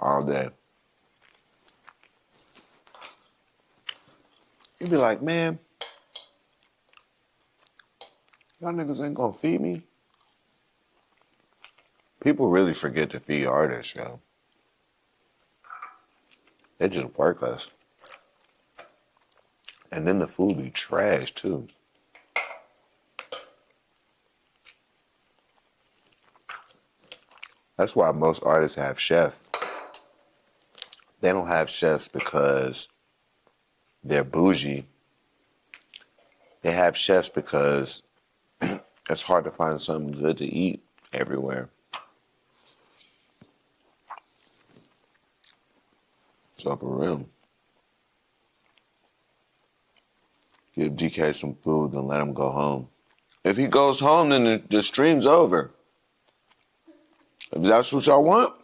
all day. You'd be like, man, y'all niggas ain't gonna feed me. People really forget to feed artists, yo. They just work us. And then the food be trash, too. That's why most artists have chefs. They don't have chefs because they're bougie. They have chefs because it's hard to find something good to eat everywhere. So for real, give DK some food and let him go home. If he goes home, then the stream's over. If that's what y'all want,